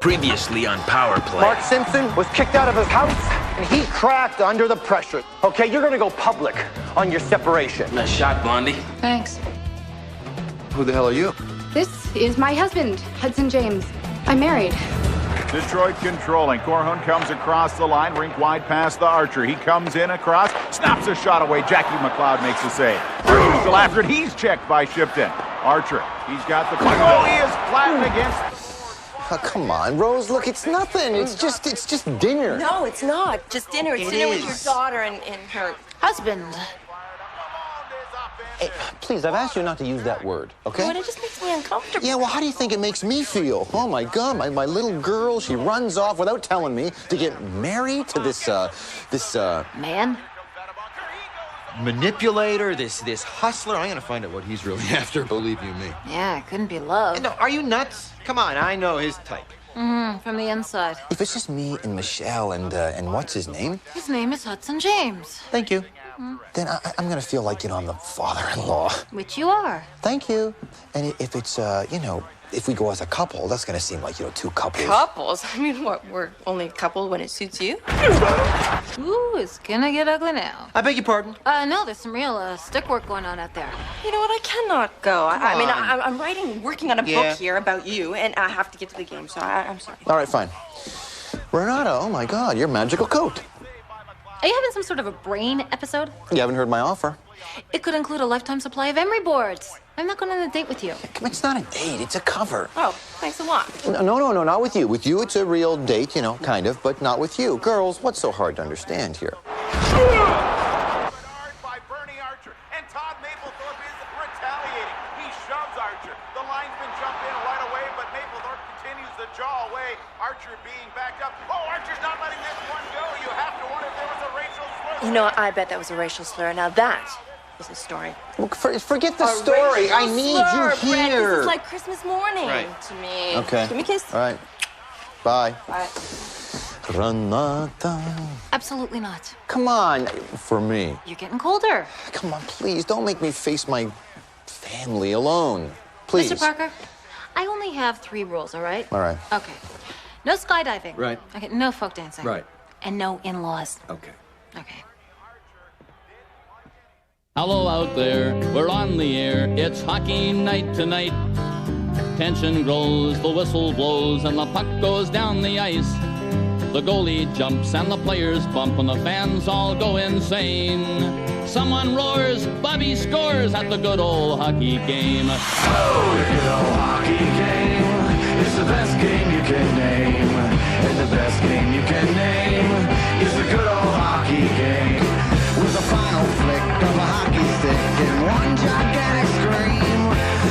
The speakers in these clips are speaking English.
Previously on Power Play. Mark Simpson was kicked out of his house, and he cracked under the pressure. Okay, you're gonna go public on your separation. Nice shot, Blondie. Thanks. Who the hell are you? This is my husband, Hudson James. I'm married. Detroit controlling. Corhun comes across the line, rink wide past the Archer. He comes in across, snaps a shot away. Jackie McLeod makes a save. Archer's still after it. He's checked by Shipton. Archer, he's got the puck. Oh, he is flattened against. Oh, come on, Rose. Look, it's nothing. It's just dinner. No, it's not. Just dinner. It's dinner with your daughter and her husband. Hey, please, I've asked you not to use that word, okay? But it just makes me uncomfortable. Yeah, well, how do you think it makes me feel? Oh, my God, my little girl, she runs off without telling me to get married to this Man? manipulator, this hustler. I'm gonna find out what he's really after, believe you me. Yeah, it couldn't be love. No, are you nuts? Come on, I know his type. From the inside. If it's just me and Michelle and what's his name? His name is Hudson James. Thank you. Then I'm gonna feel like, I'm the father-in-law. Which you are. Thank you. And if it's, if we go as a couple, that's gonna seem like, two couples. Couples? I mean, what, we're only a couple when it suits you? Ooh, it's gonna get ugly now. I beg your pardon? No, there's some real stick work going on out there. You know what, I cannot go. I mean, I'm working on a book here about you, and I have to get to the game, so I'm sorry. All right, fine. Renata, oh my God, your magical coat. Are you having some sort of a brain episode? You haven't heard my offer. It could include a lifetime supply of emery boards. I'm not going on a date with you. It's not a date, it's a cover. Oh, thanks a lot. No, not with you. With you, it's a real date, kind of, but not with you. Girls, what's so hard to understand here? By Bernie Archer, and Todd Mapplethorpe is retaliating. He shoves Archer. The linesman jumped in right away, but Mapplethorpe continues to jaw away. Archer being backed up. Oh, Archer's not letting this one go. You have to wonder if there was a racial slur. You know, I bet that was a racial slur. Now that is a story. Well, forget the story. I need you Brett, here. this is like Christmas morning to me. Okay. Give me a kiss. All right. Bye. Bye. Renata. Absolutely not. Come on, for me. You're getting colder. Come on, please, don't make me face my family alone. Please. Mr. Parker, I only have 3 rules, all right? All right. Okay. No skydiving. Right. Okay, no folk dancing. Right. And no in-laws. Okay. Okay. Hello out there, we're on the air. It's hockey night tonight. Tension grows, the whistle blows, and the puck goes down the ice. The goalie jumps and the players bump and the fans all go insane. Someone roars, Bobby scores at the good old hockey game. Oh, the good old hockey game is the best game you can name. And the best game you can name is the good old hockey game. With a final flick of a hockey stick and one gigantic scream.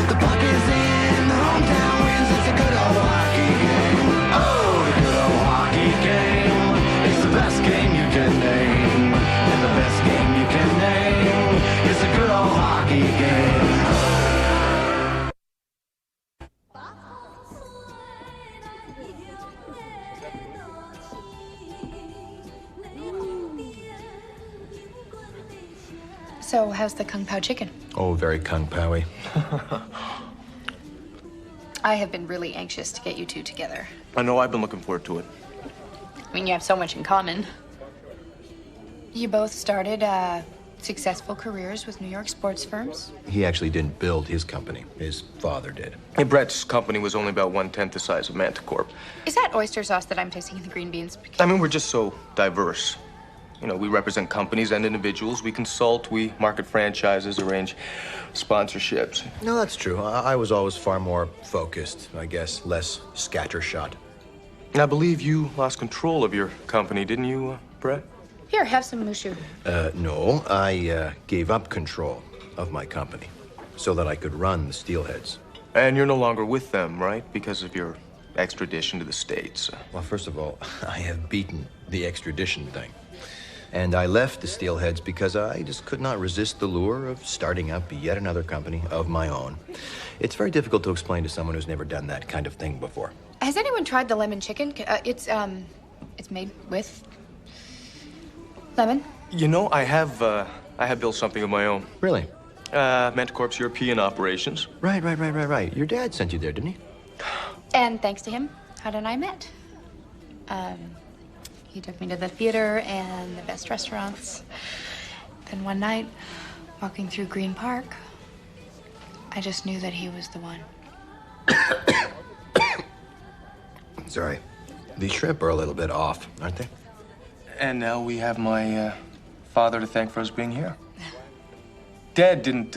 The puck is in, the hometown wins, it's a good old hockey game. Oh, the good old hockey game is the best game you can name. And the best game you can name is the good old hockey game. So, how's the Kung Pao chicken? Oh, very kung pao-y. I have been really anxious to get you two together. I know, I've been looking forward to it. I mean, you have so much in common. You both started successful careers with New York sports firms. He actually didn't build his company. His father did. Hey, Brett's company was only about 1/10 the size of Manticorp. Is that oyster sauce that I'm tasting in the green beans? I mean, we're just so diverse. We represent companies and individuals. We consult, we market franchises, arrange sponsorships. No, that's true. I was always far more focused, I guess, less scattershot. And I believe you lost control of your company, didn't you, Brett? Here, have some mushu. No, I gave up control of my company so that I could run the Steelheads. And you're no longer with them, right? Because of your extradition to the States. Well, first of all, I have beaten the extradition thing. And I left the Steelheads because I just could not resist the lure of starting up yet another company of my own. It's very difficult to explain to someone who's never done that kind of thing before. Has anyone tried the lemon chicken? It's made with lemon. I have built something of my own. Really? Manticorp's European operations. Right. Your dad sent you there, didn't he? And thanks to him, Had and I met. He took me to the theater and the best restaurants. Then one night, walking through Green Park, I just knew that he was the one. Sorry. These shrimp are a little bit off, aren't they? And now we have my father to thank for us being here. Dad didn't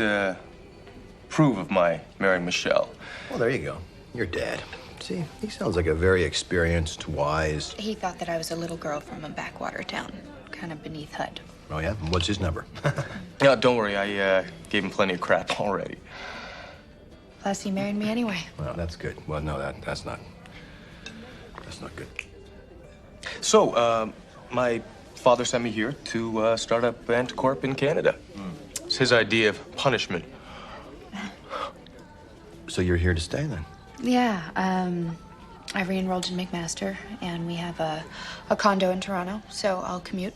approve of my marrying Michelle. Well, there you go. Your dad. See, he sounds like a very experienced, wise... He thought that I was a little girl from a backwater town, kind of beneath HUD. Oh, yeah? What's his number? No, don't worry. I gave him plenty of crap already. Plus, he married me anyway. Well, that's good. Well, no, that's not good. So, my father sent me here to start up Anticorp in Canada. It's his idea of punishment. So you're here to stay, then? Yeah, I re-enrolled in McMaster, and we have a condo in Toronto, so I'll commute.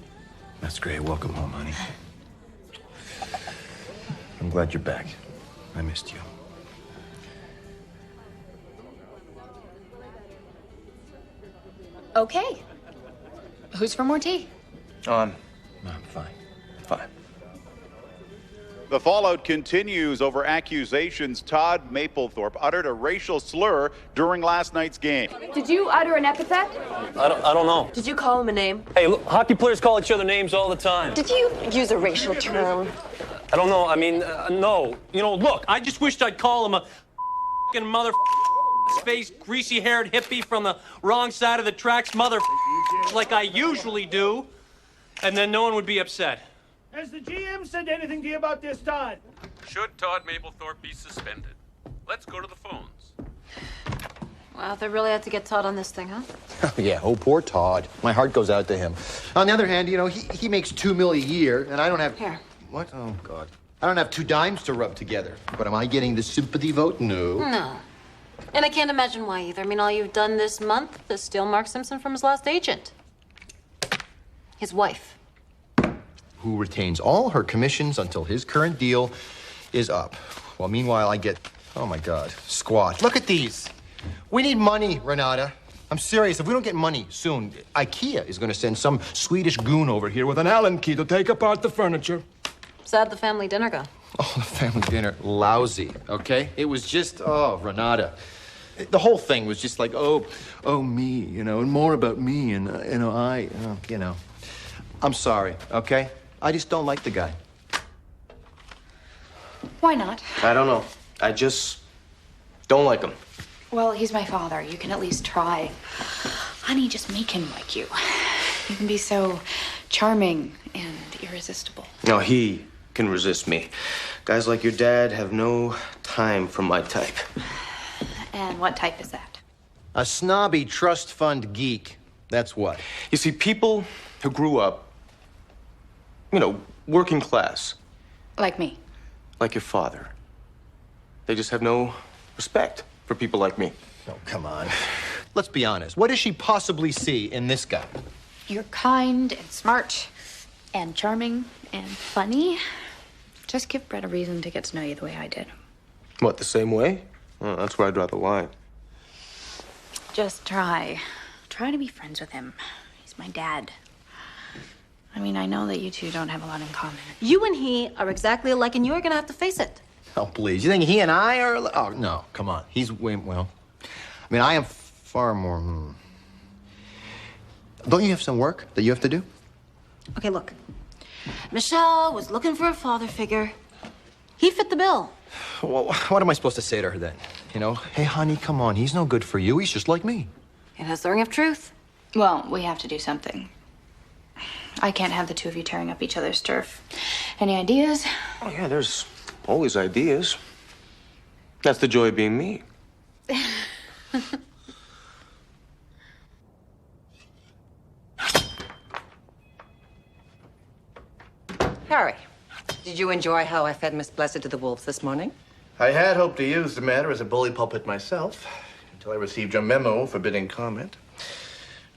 That's great. Welcome home, honey. I'm glad you're back. I missed you. Okay. Who's for more tea? I'm fine. Fine. The fallout continues over accusations Todd Mapplethorpe uttered a racial slur during last night's game. Did you utter an epithet? I don't know. Did you call him a name? Hey, look, hockey players call each other names all the time. Did you use a racial term? I don't know. I mean, no. You know, look, I just wished I'd call him a f***ing mother face, greasy-haired hippie from the wrong side of the tracks, mother like I usually do, and then no one would be upset. Has the GM said anything to you about this, Todd? Should Todd Mapplethorpe be suspended? Let's go to the phones. Wow, they really had to get Todd on this thing, huh? Yeah, oh, poor Todd. My heart goes out to him. On the other hand, you know, he makes $2 million a year, and I don't have... Here. What? Oh, God. I don't have 2 dimes to rub together. But am I getting the sympathy vote? No. No. And I can't imagine why either. I mean, all you've done this month is steal Mark Simpson from his last agent. His wife. Who retains all her commissions until his current deal is up. Well, meanwhile, I get, oh my God, squat. Look at these. We need money, Renata. I'm serious. If we don't get money soon, IKEA is going to send some Swedish goon over here with an Allen key to take apart the furniture. So how'd the family dinner go? Oh, the family dinner, lousy, okay? It was just, oh, Renata. The whole thing was just like, oh, me, you know, and more about me, and, you know, I'm sorry, okay? I just don't like the guy. Why not? I don't know. I just don't like him. Well, he's my father. You can at least try. Honey, just make him like you. You can be so charming and irresistible. No, he can resist me. Guys like your dad have no time for my type. And what type is that? A snobby trust fund geek. That's what. You see, people who grew up, you know, working class, Like me. like your father, they just have no respect for people like me. Oh, come on. Let's be honest. What does she possibly see in this guy? You're kind and smart and charming and funny. Just give Brett a reason to get to know you the way I did. What, the same way? Oh, that's where I draw the line. Just try. Try to be friends with him. He's my dad. I mean, I know that you two don't have a lot in common. You and he are exactly alike, and you're gonna have to face it. Oh, please. You think he and I are... Oh, no. Come on. He's way... Well, I mean, I am far more... Don't you have some work that you have to do? Okay, look. Michelle was looking for a father figure. He fit the bill. Well, what am I supposed to say to her then? You know, hey, honey, come on. He's no good for you. He's just like me. It has the ring of truth. Well, we have to do something. I can't have the two of you tearing up each other's turf. Any ideas? Oh, yeah, there's always ideas. That's the joy of being me. Harry, did you enjoy how I fed Miss Blessed to the wolves this morning? I had hoped to use the matter as a bully pulpit myself, until I received your memo forbidding comment.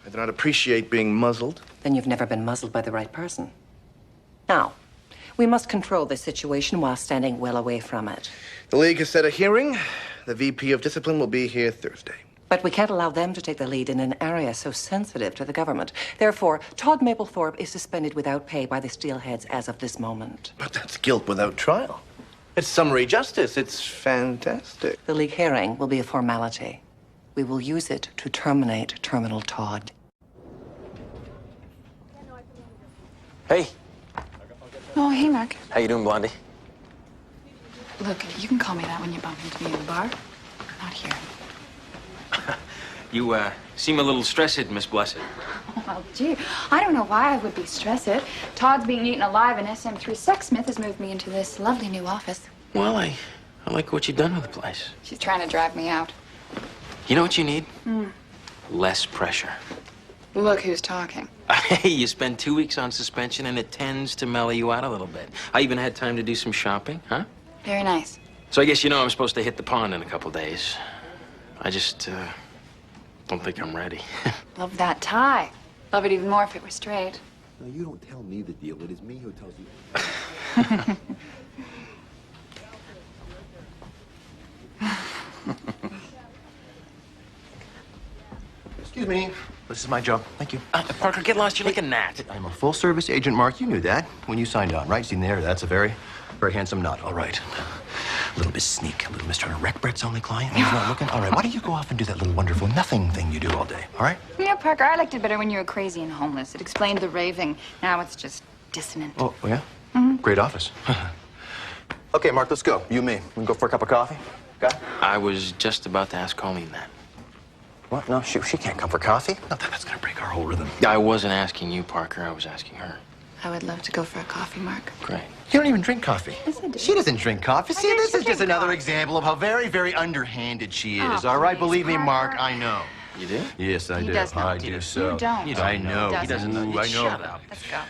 I do not appreciate being muzzled. Then you've never been muzzled by the right person. Now, we must control this situation while standing well away from it. The League has set a hearing. The VP of Discipline will be here Thursday. But we can't allow them to take the lead in an area so sensitive to the government. Therefore, Todd Mapplethorpe is suspended without pay by the Steelheads as of this moment. But that's guilt without trial. It's summary justice. It's fantastic. The league hearing will be a formality. We will use it to terminate Terminal Todd. Hey. Oh, hey, Mark. How you doing, Blondie? Look, you can call me that when you bump into me in the bar. Not here. You, seem a little stressed, Miss Blessed. Well, gee, I don't know why I would be stressed. Todd's being eaten alive, and SM3 Sexsmith has moved me into this lovely new office. Well, I like what you've done with the place. She's trying to drive me out. You know what you need? Less pressure. Look who's talking. Hey, you spend 2 weeks on suspension, and it tends to mellow you out a little bit. I even had time to do some shopping, huh? Very nice. So I guess you know I'm supposed to hit the pond in a couple days. I just, don't think I'm ready. Love that tie. Love it even more if it were straight. No, you don't tell me the deal. It is me who tells you. Excuse me. This is my job. Thank you. Parker, get lost. You're like a gnat. I'm a full-service agent, Mark. You knew that when you signed on, right? See there? That's a very, very handsome knot. All right. A little bit sneak. A little bit trying to wreck Brett's only client. He's not looking. All right. Why don't you go off and do that little wonderful nothing thing you do all day? All right? Yeah, Parker, I liked it better when you were crazy and homeless. It explained the raving. Now it's just dissonant. Oh, yeah? Great office. Okay, Mark, let's go. You and me. We can go for a cup of coffee? Okay? I was just about to ask Colleen that. What? No, she can't come for coffee. No, that's gonna break our whole rhythm. I wasn't asking you, Parker. I was asking her. I would love to go for a coffee, Mark. Great. You don't even drink coffee. Yes, I do. She doesn't drink coffee. See, this is just another example of how very, very underhanded she is. All right, believe me, Mark, I know. You do? Yes, I He do. does know. I do so. You don't. I know. He doesn't know. Ooh, I know. Shut up. Let's go.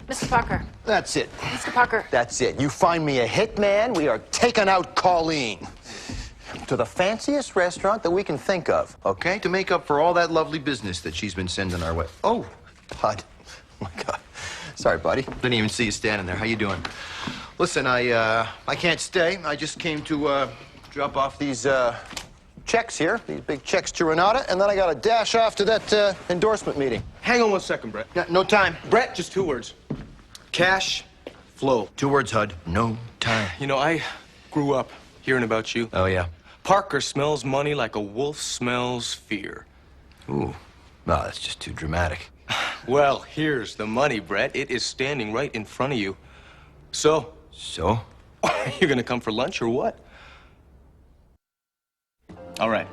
Mr. Parker. That's it. Mr. Parker. That's it. You find me a hitman, we are taking out Colleen. To the fanciest restaurant that we can think of, okay? To make up for all that lovely business that she's been sending our way. Oh, Bud. Oh, my God. Sorry, buddy. Didn't even see you standing there. How you doing? Listen, I can't stay. I just came to, drop off these, checks here, these big checks to Renata, and then I gotta dash off to that, endorsement meeting. Hang on 1 second, Brett. Yeah, no time. Brett, just 2 words. Cash flow. 2 words, Hud. No time. You know, I grew up hearing about you. Oh, yeah. Parker smells money like a wolf smells fear. Ooh. No, that's just too dramatic. Well, here's the money, Brett. It is standing right in front of you. So? So? You gonna come for lunch or what? All right.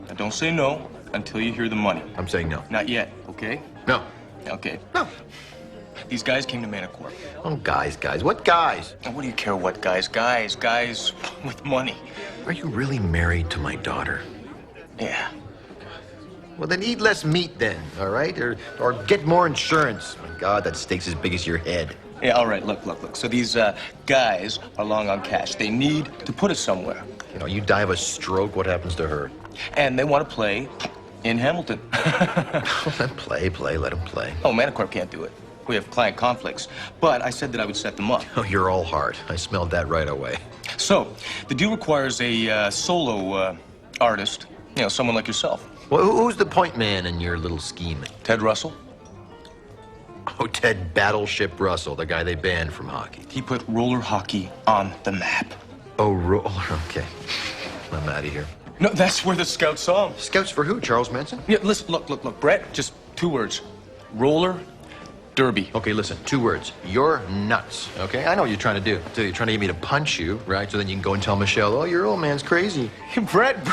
Now don't say no until you hear the money. I'm saying no. Not yet, okay? No. Okay. No. These guys came to Manicorp. Oh, guys. What guys? And what do you care what guys? Guys with money. Are you really married to my daughter? Yeah. Well, then eat less meat then, all right? Or get more insurance. My God, that steak's as big as your head. Yeah, all right, look. So these guys are long on cash. They need to put it somewhere. You know, you die of a stroke, what happens to her? And they want to play in Hamilton. Let play, let them play. Oh, Manicorp can't do it. We have client conflicts. But I said that I would set them up. Oh, you're all heart. I smelled that right away. So, the deal requires a solo artist. You know, someone like yourself. Well, who's the point man in your little scheme? Ted Russell. Oh, Ted Battleship Russell, the guy they banned from hockey. He put roller hockey on the map. Oh, roller, okay. I'm out of here. No, that's where the scouts saw him. Scouts for who? Charles Manson? Yeah, listen, look, Brett, just 2 words. Roller derby. Okay, listen, 2 words. You're nuts, okay? I know what you're trying to do. So you're trying to get me to punch you, right? So then you can go and tell Michelle, oh, your old man's crazy. Brett,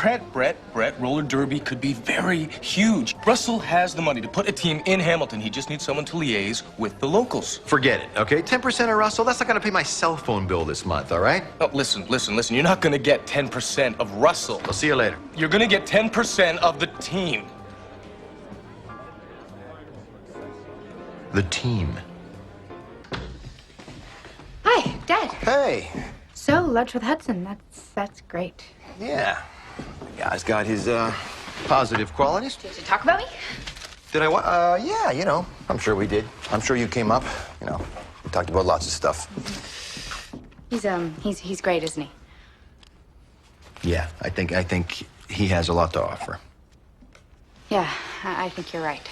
roller derby could be very huge. Russell has the money to put a team in Hamilton. He just needs someone to liaise with the locals. Forget it, okay? 10% of Russell, that's not gonna pay my cell phone bill this month, all right? Oh, listen. You're not gonna get 10% of Russell. I'll see you later. You're gonna get 10% of the team. The team. Hi, Dad. Hey. So, lunch with Hudson. That's great. Yeah. The guy's got his, positive qualities. Did you talk about me? Did I yeah, you know, I'm sure we did. I'm sure you came up, you know, we talked about lots of stuff. He's great, isn't he? Yeah, I think he has a lot to offer. Yeah, I think you're right.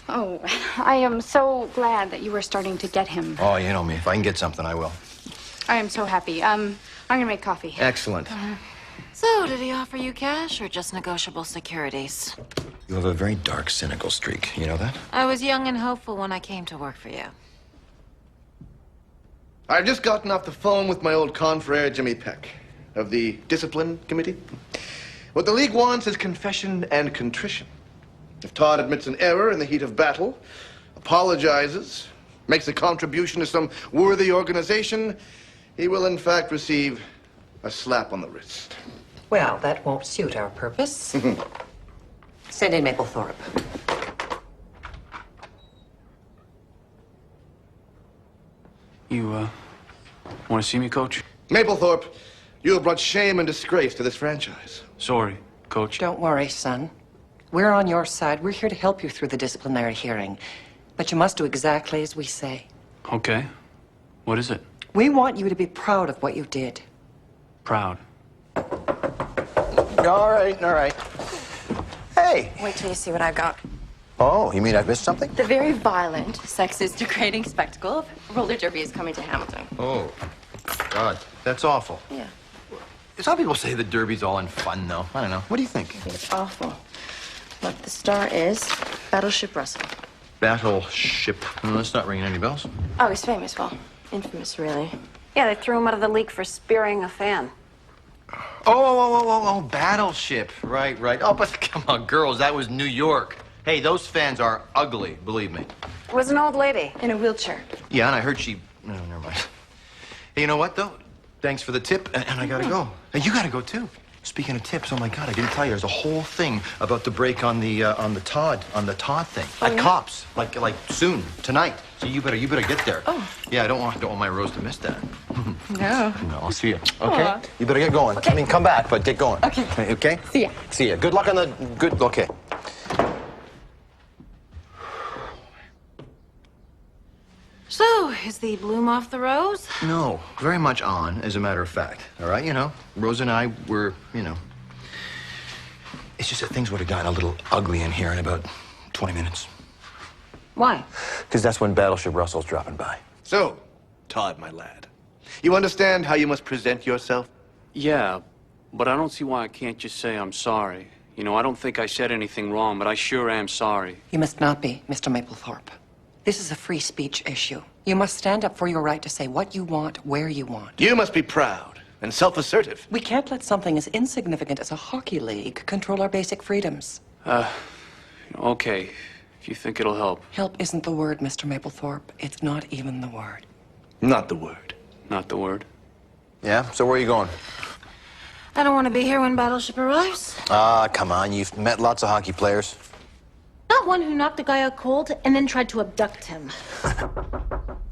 Oh, I am so glad that you were starting to get him. Oh, you know me. If I can get something, I will. I am so happy. I'm gonna make coffee. Excellent. So, did he offer you cash or just negotiable securities? You have a very dark, cynical streak. You know that? I was young and hopeful when I came to work for you. I've just gotten off the phone with my old confrere, Jimmy Peck, of the Discipline Committee. What the League wants is confession and contrition. If Todd admits an error in the heat of battle, apologizes, makes a contribution to some worthy organization, he will in fact receive a slap on the wrist. Well, that won't suit our purpose. Send in Maplethorpe. You, want to see me, Coach? Maplethorpe, you have brought shame and disgrace to this franchise. Sorry, Coach. Don't worry, son. We're on your side. We're here to help you through the disciplinary hearing. But you must do exactly as we say. Okay. What is it? We want you to be proud of what you did. Proud. All right. Hey. Wait till you see what I've got. Oh, you mean I've missed something? The very violent, sexist, degrading spectacle of roller derby is coming to Hamilton. Oh, God, that's awful. Yeah. Some people say the Derby's all in fun, though. I don't know. What do you think? It's awful. Look, the star is Battleship Russell. Battleship. Well, that's not ringing any bells. Oh, he's famous. Well, infamous, really. Yeah, they threw him out of the league for spearing a fan. Oh, Battleship. Right. Oh, but come on, girls, that was New York. Hey, those fans are ugly, believe me. It was an old lady in a wheelchair. Yeah, and I heard she... No, never mind. Hey, you know what, though? Thanks for the tip, and I gotta go. Hey, you gotta go, too. Speaking of tips, oh, my God, I didn't tell you. There's a whole thing about the break on the Todd thing. At Cops, like soon, tonight. So you better get there. Oh. Yeah, I don't want my Rose to miss that. No. No, I'll see you. Okay? Aw. You better get going. Okay. I mean, come back, but get going. Okay. Okay? See ya. See ya. Good luck on the... Good... Okay. So, is the bloom off the rose? No, very much on, as a matter of fact. All right, you know, Rose and I were, you know. It's just that things would have gotten a little ugly in here in about 20 minutes. Why? Because that's when Battleship Russell's dropping by. So, Todd, my lad, you understand how you must present yourself? Yeah, but I don't see why I can't just say I'm sorry. You know, I don't think I said anything wrong, but I sure am sorry. You must not be, Mr. Maplethorpe. This is a free speech issue. You must stand up for your right to say what you want, where you want. You must be proud and self-assertive. We can't let something as insignificant as a hockey league control our basic freedoms. Okay, if you think it'll help. Help isn't the word, Mr. Maplethorpe. It's not even the word. Not the word. Not the word. Yeah? So where are you going? I don't want to be here when Battleship arrives. Ah, come on. You've met lots of hockey players. Not one who knocked a guy out cold and then tried to abduct him.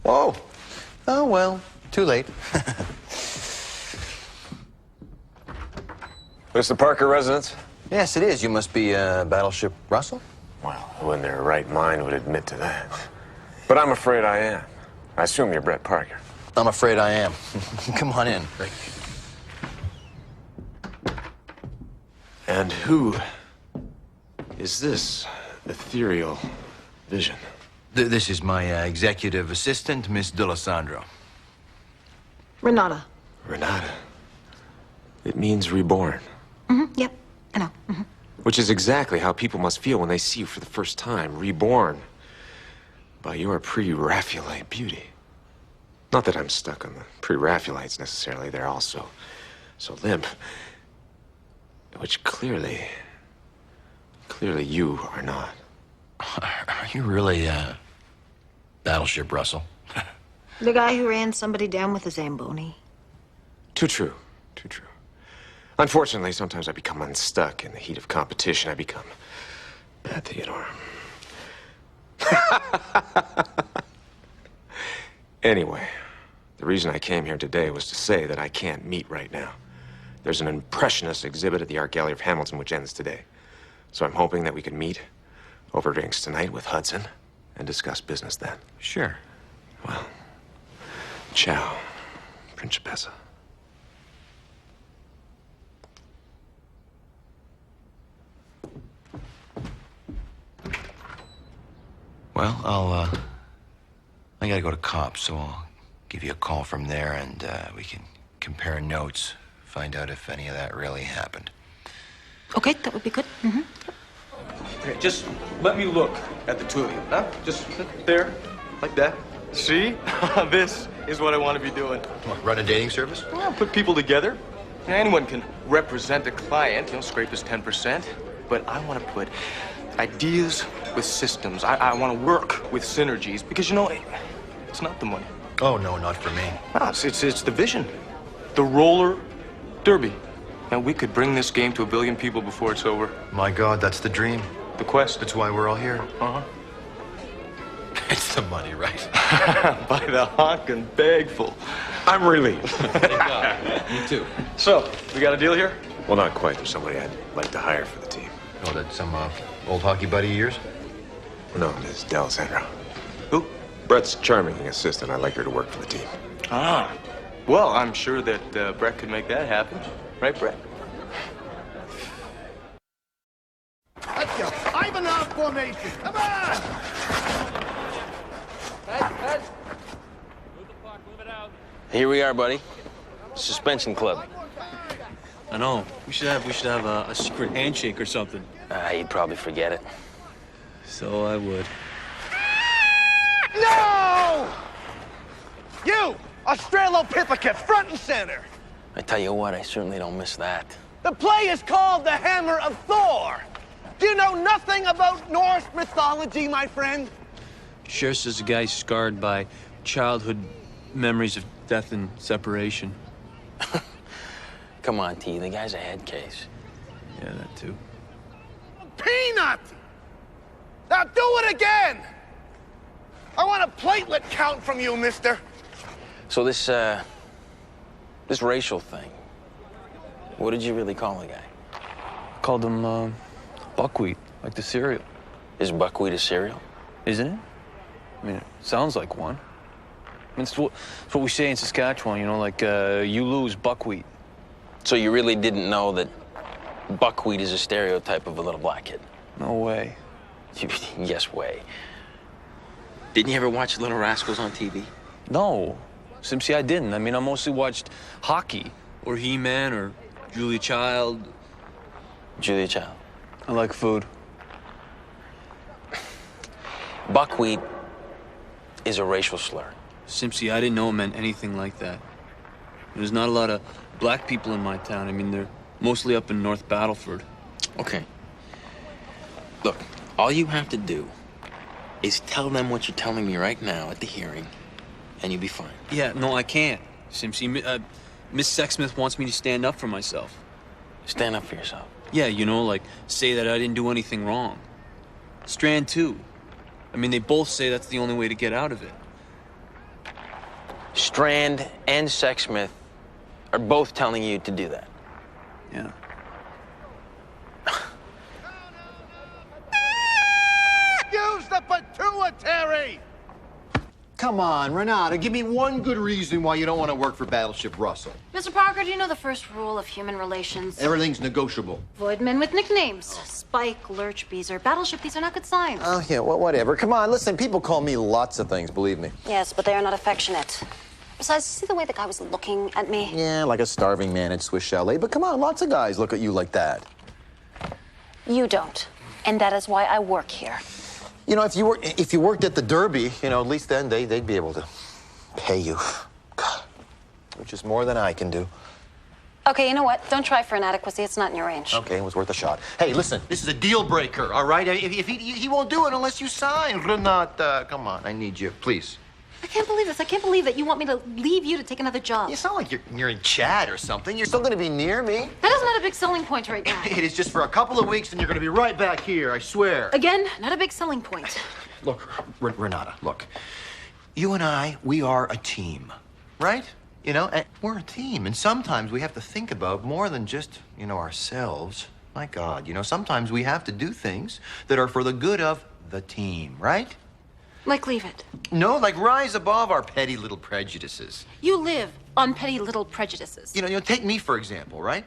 Whoa. Oh, well, too late. This the Parker residence? Yes, it is. You must be Battleship Russell? Well, who in their right mind would admit to that? But I'm afraid I am. I assume you're Brett Parker. I'm afraid I am. Come on in. And who is this ethereal vision? This is my executive assistant, Miss D'Alessandro. Renata. Renata. It means reborn. Yep, I know. Which is exactly how people must feel when they see you for the first time, reborn by your pre-Raphaelite beauty. Not that I'm stuck on the pre-Raphaelites necessarily. They're all so limp. Which clearly you are not. Are you really, Battleship Russell? The guy who ran somebody down with a Zamboni. Too true. Too true. Unfortunately, sometimes I become unstuck in the heat of competition. I become Bad Theodore. Anyway, the reason I came here today was to say that I can't meet right now. There's an impressionist exhibit at the Art Gallery of Hamilton which ends today. So I'm hoping that we can meet over drinks tonight with Hudson and discuss business then. Sure. Well, ciao. Principessa. Well, I gotta go to cops, so I'll give you a call from there and we can compare notes, find out if any of that really happened. Okay, that would be good. Mm-hmm. Hey, just let me look at the two of you. Huh? Just there, like that. See? This is what I want to be doing. What, run a dating service? Well, put people together. Anyone can represent a client, scrape his 10%. But I want to put ideas with systems. I want to work with synergies because, it's not the money. Oh, no, not for me. No, it's the vision. The roller derby. Now, we could bring this game to 1 billion people before it's over. My God, that's the dream. The quest. That's why we're all here. Uh-huh. It's the money, right? By the honkin' bagful. I'm relieved. Thank God. Me too. So, we got a deal here? Well, not quite. There's somebody I'd like to hire for the team. Oh, that's some old hockey buddy of yours? No, Ms. D'Alessandro. Who? Brett's charming assistant. I'd like her to work for the team. Ah. Well, I'm sure that Brett could make that happen. Right, Brett? Let's go. Ivanov formation. Come on! Head. Move the puck, move it out. Here we are, buddy. Suspension club. I know. We should have a secret handshake or something. He'd probably forget it. So I would. No! You, Australopithecus, front and center. I tell you what, I certainly don't miss that. The play is called The Hammer of Thor. Do you know nothing about Norse mythology, my friend? Sure says a guy scarred by childhood memories of death and separation. Come on, T, the guy's a head case. Yeah, that too. Peanut! Now do it again! I want a platelet count from you, mister. So this racial thing, what did you really call the guy? Called him, buckwheat, like the cereal. Is buckwheat a cereal? Isn't it? I mean, it sounds like one. I mean, it's what we say in Saskatchewan, like, you lose buckwheat. So you really didn't know that buckwheat is a stereotype of a little black kid? No way. Yes, way. Didn't you ever watch Little Rascals on TV? No. Simpsy, I didn't. I mean, I mostly watched hockey. Or He-Man, or Julia Child. Julia Child. I like food. Buckwheat is a racial slur. Simpsy, I didn't know it meant anything like that. There's not a lot of black people in my town. I mean, they're mostly up in North Battleford. Okay. Look, all you have to do is tell them what you're telling me right now at the hearing, and you'll be fine. Yeah, no, I can't. Simpsy, Miss Sexsmith wants me to stand up for myself. Stand up for yourself? Yeah, like, say that I didn't do anything wrong. Strand, too. I mean, they both say that's the only way to get out of it. Strand and Sexsmith are both telling you to do that. Yeah. Use the pituitary! Come on, Renata, give me one good reason why you don't want to work for Battleship Russell. Mr. Parker, do you know the first rule of human relations? Everything's negotiable. Avoid men with nicknames. Spike, Lurch, Beezer, Battleship, these are not good signs. Oh, yeah, well, whatever. Come on, listen, people call me lots of things, believe me. Yes, but they are not affectionate. Besides, see the way the guy was looking at me? Yeah, like a starving man at Swiss Chalet, but come on, lots of guys look at you like that. You don't. And that is why I work here. If you worked at the Derby, at least then they'd be able to pay you. God, which is more than I can do. Okay, you know what? Don't try for inadequacy. It's not in your range. Okay, it was worth a shot. Hey, listen, this is a deal breaker, all right? If he won't do it unless you sign. Renata, come on, I need you, please. I can't believe this. I can't believe that you want me to leave you to take another job. It's not like you're in Chad or something. You're still going to be near me. That is not a big selling point right now. It is just for a couple of weeks, and you're going to be right back here, I swear. Again, not a big selling point. Look, Renata, look. You and I, we are a team, right? And we're a team, and sometimes we have to think about more than just, ourselves. My God, sometimes we have to do things that are for the good of the team, right? Like leave it. No, like rise above our petty little prejudices. You live on petty little prejudices. You know, take me, for example, right?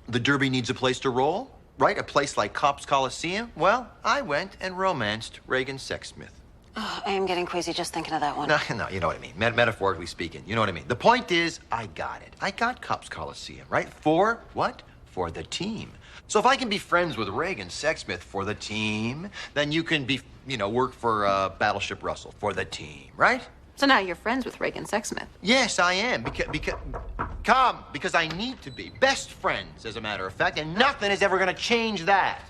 The Derby needs a place to roll, right? A place like Cops Coliseum. Well, I went and romanced Reagan Sexsmith. Oh, I am getting queasy just thinking of that one. No, you know what I mean. Metaphorically speaking, you know what I mean. The point is, I got it. I got Cops Coliseum, right? For what? For the team. So if I can be friends with Reagan Sexsmith for the team, then you can be, work for Battleship Russell for the team, right? So now you're friends with Reagan Sexsmith. Yes, I am. Because I need to be. Best friends, as a matter of fact, and nothing is ever going to change that.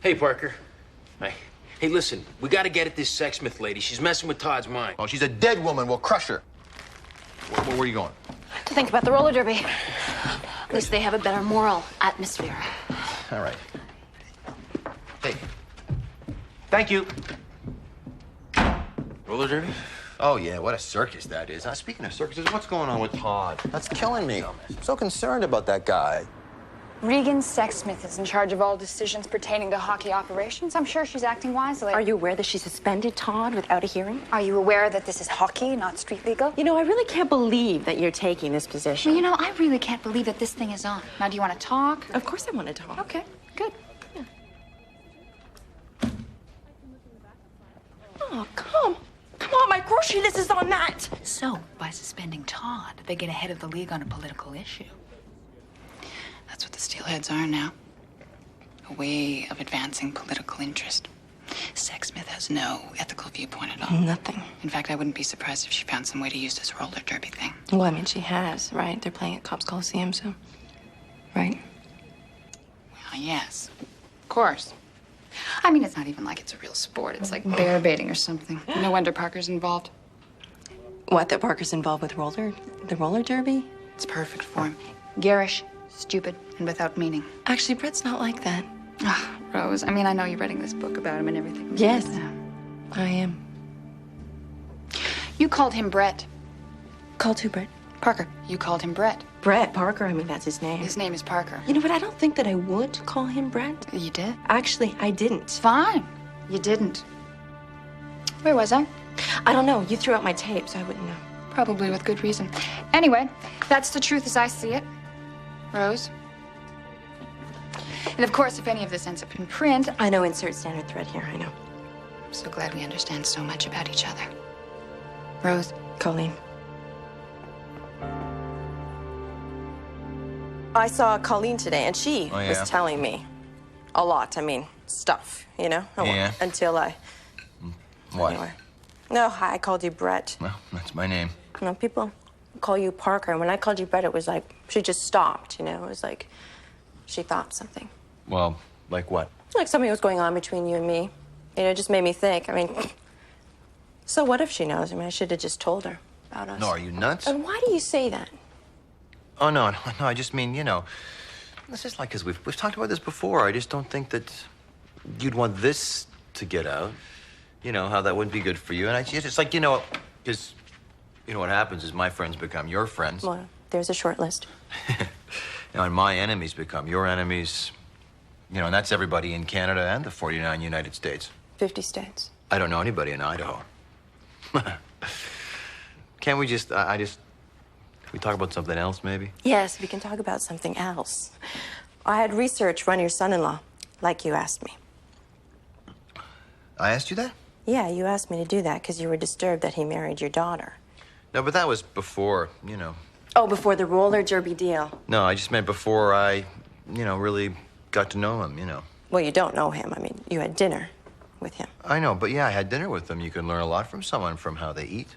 Hey, Parker. Hey, listen, we got to get at this Sexsmith lady. She's messing with Todd's mind. Oh, she's a dead woman. We'll crush her. Where are you going? To think about the roller derby. At least they have a better moral atmosphere. All right. Hey. Thank you. Roller derby? Oh, yeah, what a circus that is. Speaking of circuses, what's going on with Todd? That's killing me. I'm so concerned about that guy. Regan Sexsmith is in charge of all decisions pertaining to hockey operations. I'm sure she's acting wisely. Are you aware that she suspended Todd without a hearing? Are you aware that this is hockey, not street legal? You know, I really can't believe that you're taking this position. Well, you know, I really can't believe that this thing is on. Now, do you want to talk? Of course I want to talk. Okay, good. Yeah. Oh, come on, my grocery list is on that. So, by suspending Todd, they get ahead of the league on a political issue. That's what the Steelheads are now. A way of advancing political interest. Sexsmith has no ethical viewpoint at all. Nothing. In fact, I wouldn't be surprised if she found some way to use this roller derby thing. Well, I mean, she has, right? They're playing at Cops Coliseum, so... Right? Well, yes. Of course. I mean, it's not even like it's a real sport. It's like bear baiting or something. No wonder Parker's involved. What, that Parker's involved with the roller derby? It's perfect for him. Garish, stupid, and without meaning. Actually, Brett's not like that. Ah, Rose, I mean, I know you're writing this book about him and everything. Yes, I am. You called him Brett. Called who, Brett? Parker. You called him Brett. Brett Parker? I mean, that's his name. His name is Parker. You know what? I don't think that I would call him Brett. You did? Actually, I didn't. Fine. You didn't. Where was I? I don't know. You threw out my tape, so I wouldn't know. Probably with good reason. Anyway, that's the truth as I see it. Rose. And of course, if any of this ends up in print... I know, insert standard thread here, I know. I'm so glad we understand so much about each other. Rose. Colleen. I saw Colleen today, and she was telling me a lot. I mean, stuff, you know? Yeah. Until I... What? Anyway. No, I called you Brett. Well, that's my name. You know, people call you Parker, and when I called you Brett, it was like she just stopped, you know? It was like she thought something. Well, like what? Like something was going on between you and me. You know, it just made me think. I mean, so what if she knows? I mean, I should have just told her about us. No, are you nuts? And why do you say that? Oh, no, I just mean, it's just like, because we've talked about this before. I just don't think that you'd want this to get out. You know, how that wouldn't be good for you. And it's like, because, what happens is my friends become your friends. Well, there's a short list. And my enemies become your enemies. And that's everybody in Canada and the 49 United States. 50 states. I don't know anybody in Idaho. Can't we just, can we talk about something else, maybe? Yes, we can talk about something else. I had research run your son-in-law, like you asked me. I asked you that? Yeah, you asked me to do that because you were disturbed that he married your daughter. No, but that was before, Oh, before the roller derby deal. No, I just meant before I, really got to know him, Well, you don't know him. I mean, you had dinner with him. I know, but yeah, I had dinner with him. You can learn a lot from someone from how they eat.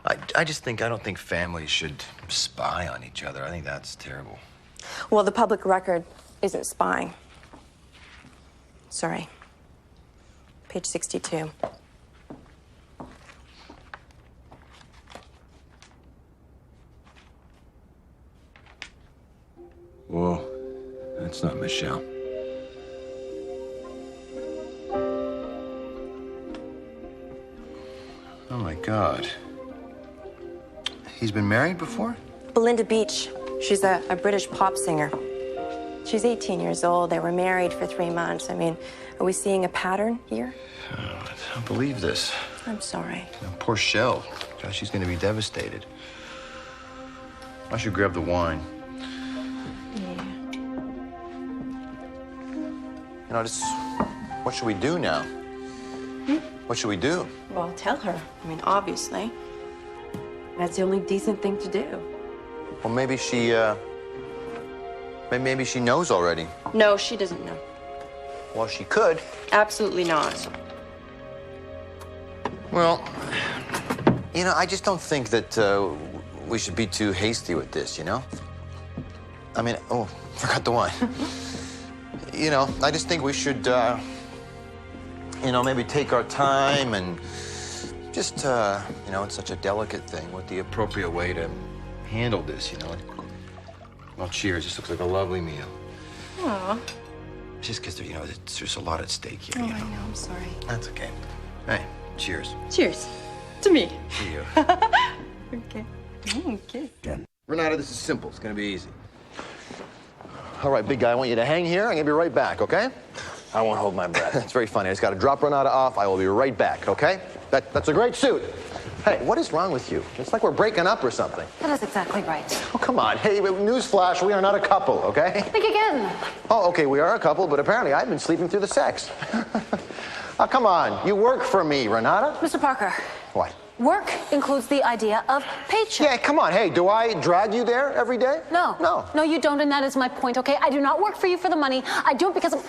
I don't think families should spy on each other. I think that's terrible. Well, the public record isn't spying. Sorry. Page 62. Whoa, that's not Michelle. Oh, my God. He's been married before? Belinda Beach. She's a British pop singer. She's 18 years old. They were married for 3 months. I mean, are we seeing a pattern here? Oh, I don't believe this. I'm sorry. Poor Shell. Gosh, she's going to be devastated. I should grab the wine. Yeah. You know, just what should we do now? What should we do? Well, tell her. I mean, obviously. That's the only decent thing to do. Well, maybe she knows already. No, she doesn't know. Well, she could. Absolutely not. Well, you know, I just don't think that we should be too hasty with this, you know? I mean, oh, forgot the wine. You know, I just think we should, you know, maybe take our time and just, you know, it's such a delicate thing, what the appropriate way to handle this, you know? Well, cheers. This looks like a lovely meal. Aw. Just because, you know, there's just a lot at stake here, you know? I know. I'm sorry. That's okay. Hey, cheers. Cheers. To me. To you. Okay. Okay. Renata, this is simple. It's going to be easy. All right, big guy, I want you to hang here. I'm going to be right back, okay? I won't hold my breath. It's very funny. I just got to drop Renata off. I will be right back, okay? That's a great suit. Hey, what is wrong with you? It's like we're breaking up or something. That is exactly right. Oh, come on. Hey, newsflash, we are not a couple, okay? Think again. Oh, okay, we are a couple, but apparently I've been sleeping through the sex. Oh, come on. You work for me, Renata. Mr. Parker. What? Work includes the idea of paycheck. Yeah, come on. Hey, do I drag you there every day? No. No. No, you don't, and that is my point, okay? I do not work for you for the money. I do it because I'm...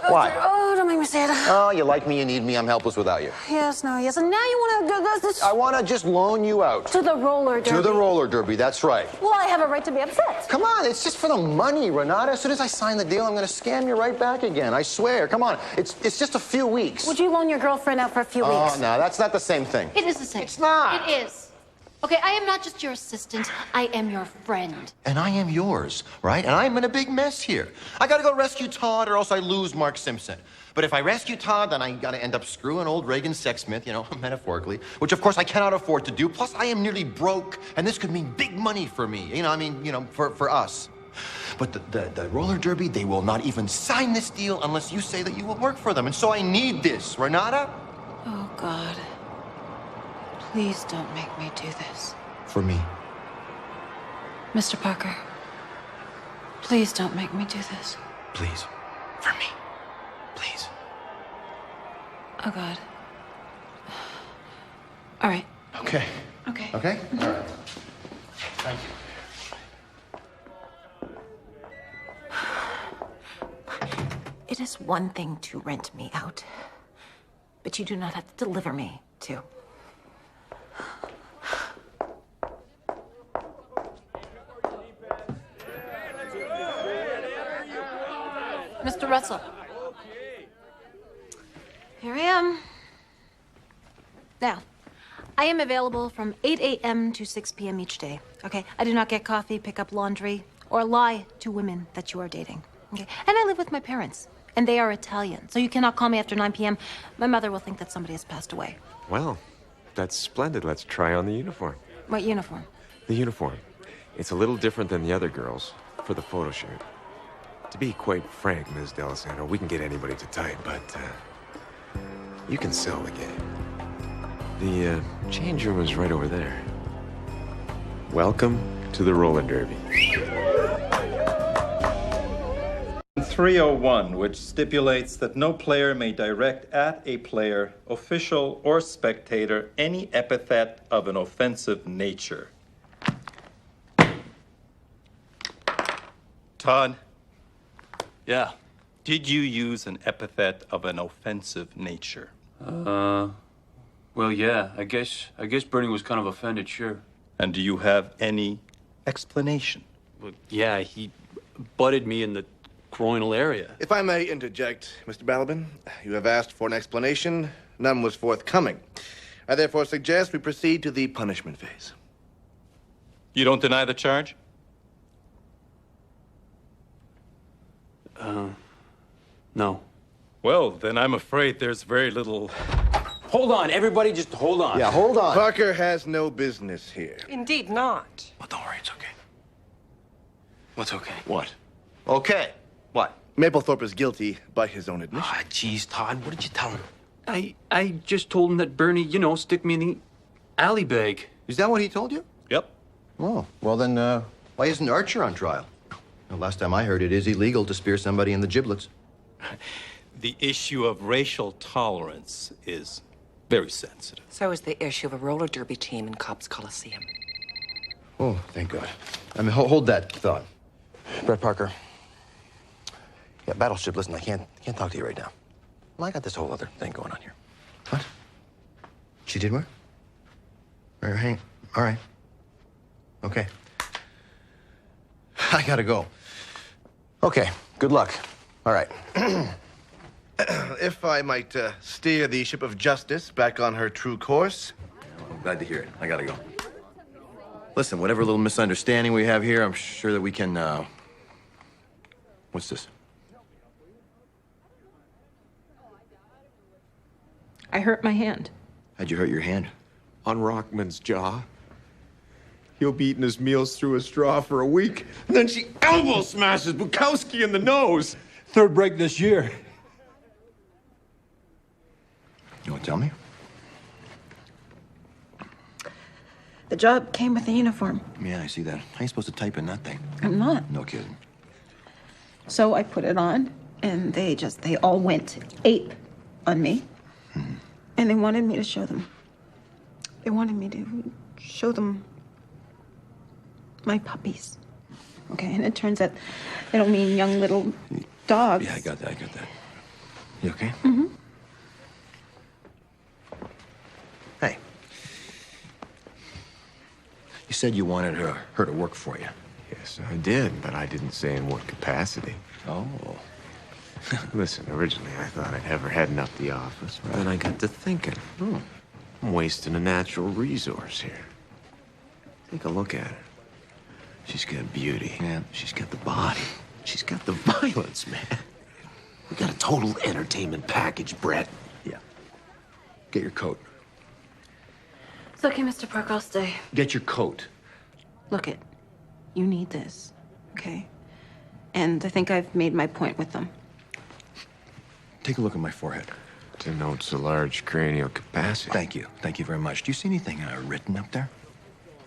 Why? Oh, don't make me say it. Oh, you like me, you need me, I'm helpless without you. Yes, no, yes. And now you want to do this... I want to just loan you out. To the roller derby. To the roller derby, that's right. Well, I have a right to be upset. Come on, it's just for the money, Renata. As soon as I sign the deal, I'm going to scam you right back again. I swear. Come on. It's just a few weeks. Would you loan your girlfriend out for a few Oh, weeks? no, that's not the same thing. It is the same. It's not. It is. Okay, I am not just your assistant. I am your friend. And I am yours, right? And I'm in a big mess here. I got to go rescue Todd or else I lose Mark Simpson. But if I rescue Todd, then I got to end up screwing old Reagan Sexsmith, you know, metaphorically, which of course I cannot afford to do. Plus, I am nearly broke, and this could mean big money for me. You know, I mean, you know, for us. But the roller derby, they will not even sign this deal unless you say that you will work for them. And so I need this, Renata. Oh, God. Please don't make me do this. For me. Mr. Parker, please don't make me do this. Please. For me. Please. Oh, God. All right. Okay. Okay. Okay? All right. Thank you. It is one thing to rent me out, but you do not have to deliver me, too. Mr. Russell. Here I am. Now, I am available from 8 a.m. to 6 p.m. each day, okay? I do not get coffee, pick up laundry, or lie to women that you are dating, okay? And I live with my parents, and they are Italian, so you cannot call me after 9 p.m. My mother will think that somebody has passed away. Well, that's splendid. Let's try on the uniform. What uniform? The uniform. It's a little different than the other girls for the photo shoot. To be quite frank, Ms. D'Alessandro, we can get anybody to type, but you can sell the game. The change room is right over there. Welcome to the roller derby. 301, which stipulates that no player may direct at a player, official, or spectator any epithet of an offensive nature. Todd. Yeah. Did you use an epithet of an offensive nature? Well, yeah. I guess Bernie was kind of offended, sure. And do you have any explanation? Well, yeah, he butted me in the groinal area. If I may interject, Mr. Balabin, you have asked for an explanation. None was forthcoming. I therefore suggest we proceed to the punishment phase. You don't deny the charge? No. Well, then I'm afraid there's very little... Hold on, everybody just hold on. Yeah, hold on. Parker has no business here. Indeed not. Well, don't worry, it's okay. What's okay? What? Okay. What? Mapplethorpe is guilty by his own admission. Ah, geez, Todd, what did you tell him? I just told him that Bernie, stick me in the alley bag. Is that what he told you? Yep. Oh, well then, Why isn't Archer on trial? The last time I heard, it is illegal to spear somebody in the giblets. The issue of racial tolerance is very sensitive. So is the issue of a roller derby team in Cobb's Coliseum. Oh, thank God. I mean, hold that thought. Brett Parker. Yeah, Battleship, listen, I can't talk to you right now. Well, I got this whole other thing going on here. What? She did what? All right. All right. Okay. I gotta go. Okay, good luck. All right. If I might steer the ship of justice back on her true course. I'm glad to hear it. I gotta go. Listen, whatever little misunderstanding we have here, I'm sure that we can, what's this? I hurt my hand. How'd you hurt your hand? On Rockman's jaw. He'll be eating his meals through a straw for a week. And then she elbow smashes Bukowski in the nose. Third break this year. You want to tell me? The job came with a uniform. Yeah, I see that. How are you supposed to type in that thing? I'm not. No kidding. So I put it on, and they all went ape on me. And they wanted me to show them. They wanted me to show them my puppies. Okay, and it turns out they don't mean young little dogs. Yeah, I got that. You okay? Mm-hmm. Hey. You said you wanted her to work for you. Yes, I did, but I didn't say in what capacity. Oh. Listen, originally I thought I'd have her heading up the office, but then I got to thinking, I'm wasting a natural resource here. Take a look at her. She's got beauty. Yeah. She's got the body. She's got the violence, man. We got a total entertainment package, Brett. Yeah. Get your coat. It's okay, Mr. Park, I'll stay. Get your coat. Look it. You need this, okay? And I think I've made my point with them. Take a look at my forehead. Denotes a large cranial capacity. Thank you. Thank you very much. Do you see anything written up there?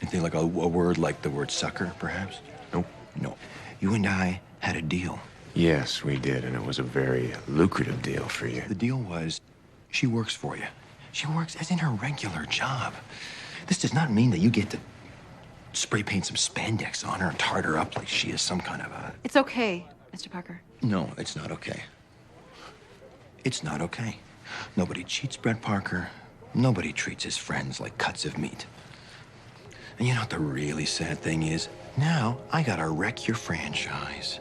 Anything like a word like the word sucker, perhaps? Nope. No. You and I had a deal. Yes, we did, and it was a very lucrative deal for you. The deal was she works for you. She works as in her regular job. This does not mean that you get to spray paint some spandex on her and tart her up like she is some kind of a... It's okay, Mr. Parker. No, it's not okay. It's not okay. Nobody cheats Brett Parker. Nobody treats his friends like cuts of meat. And you know what the really sad thing is? Now, I gotta wreck your franchise.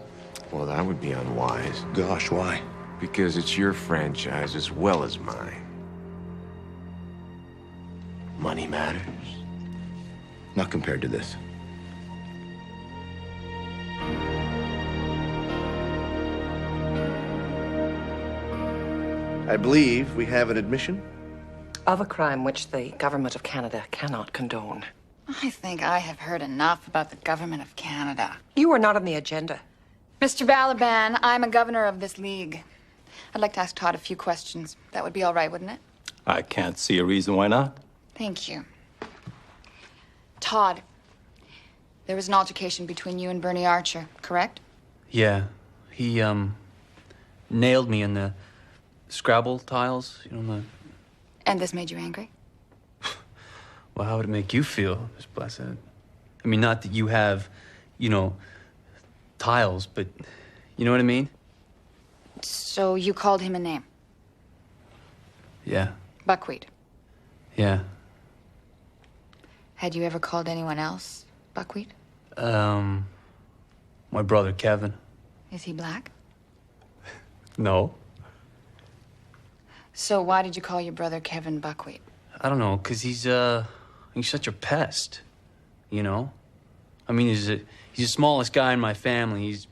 Well, that would be unwise. Gosh, why? Because it's your franchise as well as mine. Money matters. Not compared to this. I believe we have an admission. Of a crime which the government of Canada cannot condone. I think I have heard enough about the government of Canada. You are not on the agenda. Mr. Balaban, I'm a governor of this league. I'd like to ask Todd a few questions. That would be all right, wouldn't it? I can't see a reason why not. Thank you. Todd, there was an altercation between you and Bernie Archer, correct? Yeah. He, nailed me in the Scrabble tiles, you know, the... And this made you angry? Well, how would it make you feel, Miss Blessed? I mean, not that you have, you know, tiles, but you know what I mean? So you called him a name? Yeah. Buckwheat. Yeah. Had you ever called anyone else Buckwheat? My brother, Kevin. Is he black? No. So why did you call your brother Kevin Buckwheat? I don't know, 'cause he's such a pest, you know? I mean, he's the smallest guy in my family. He's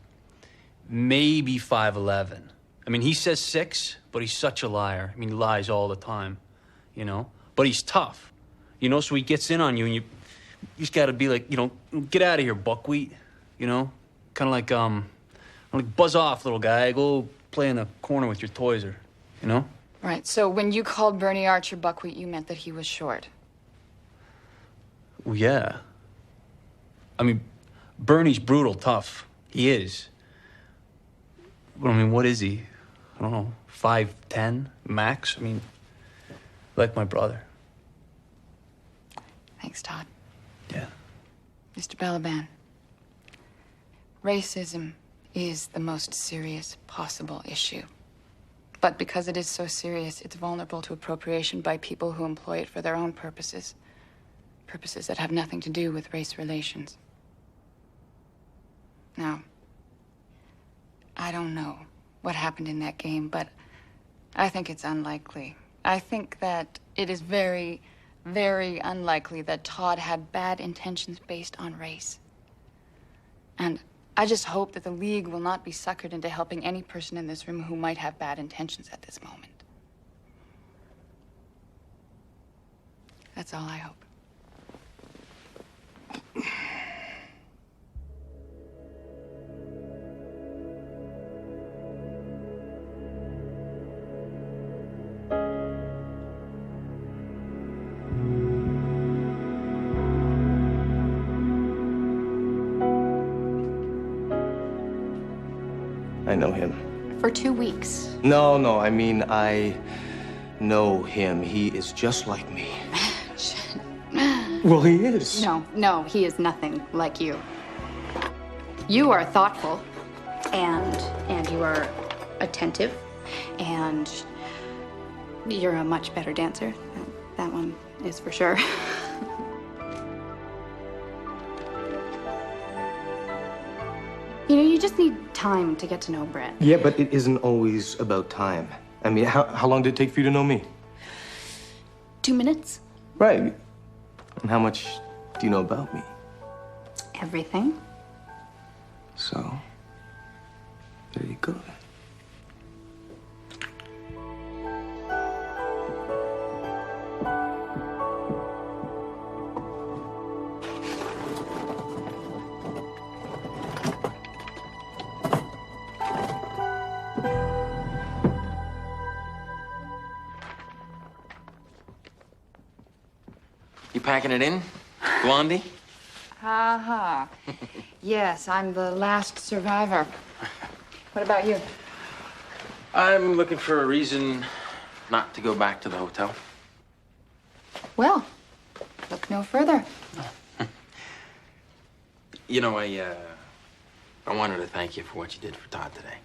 maybe 5'11". I mean, he says 6, but he's such a liar. I mean, he lies all the time, you know? But he's tough, you know? So he gets in on you, and you just gotta be like, you know, get out of here, Buckwheat, you know? Kind of like buzz off, little guy. Go play in the corner with your toys, or, you know? Right, so when you called Bernie Archer Buckwheat, you meant that he was short. Well, yeah. I mean, Bernie's brutal tough. He is. But I mean, what is he? I don't know, 5'10", max? I mean, like my brother. Thanks, Todd. Yeah. Mr. Balaban, racism is the most serious possible issue. But because it is so serious, it's vulnerable to appropriation by people who employ it for their own purposes. Purposes that have nothing to do with race relations. Now, I don't know what happened in that game, but I think it's unlikely. I think that it is very, very unlikely that Todd had bad intentions based on race. And I just hope that the League will not be suckered into helping any person in this room who might have bad intentions at this moment. That's all I hope. I know him. For 2 weeks. No, I mean, I know him. He is just like me. Well, he is. No, he is nothing like you. You are thoughtful, and you are attentive, and you're a much better dancer. That one is for sure. You know, you just need time to get to know Brett. Yeah, but it isn't always about time. I mean, how long did it take for you to know me? 2 minutes? Right. And how much do you know about me? Everything. So, there you go then. You packing it in, Blondie? Ha ha. Yes, I'm the last survivor. What about you? I'm looking for a reason not to go back to the hotel. Well, look no further. You know, I wanted to thank you for what you did for Todd today.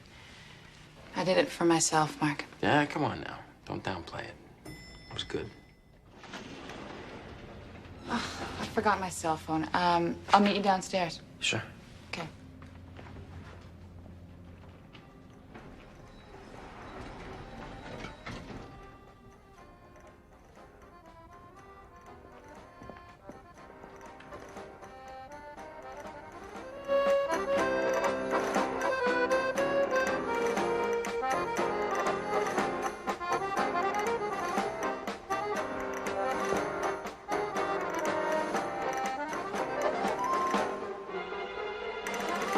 I did it for myself, Mark. Yeah, come on now. Don't downplay it. It was good. Oh, I forgot my cell phone. I'll meet you downstairs. Sure. Okay.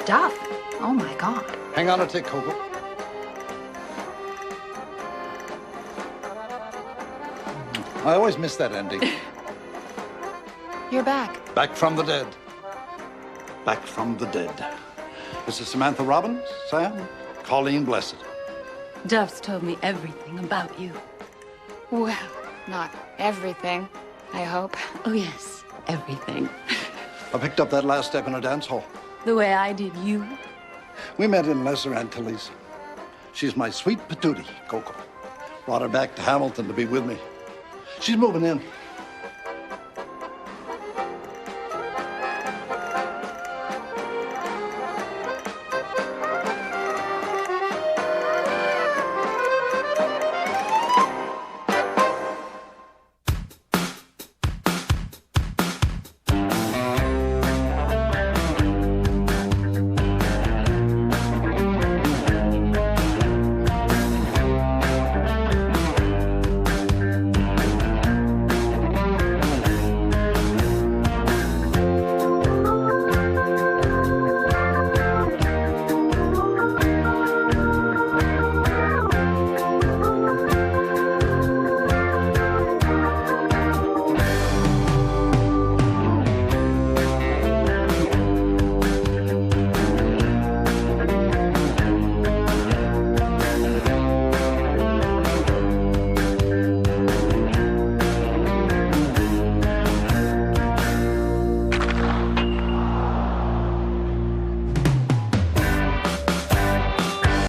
Duff. Oh my God. Hang on a tick, Coco. I always miss that ending. You're back. Back from the dead. Back from the dead. This is Samantha Robbins, Sam, Colleen Blessed. Duff's told me everything about you. Well, not everything, I hope. Oh, yes, everything. I picked up that last step in a dance hall. The way I did you. We met in Lesser Antilles. She's my sweet patootie, Coco. Brought her back to Hamilton to be with me. She's moving in.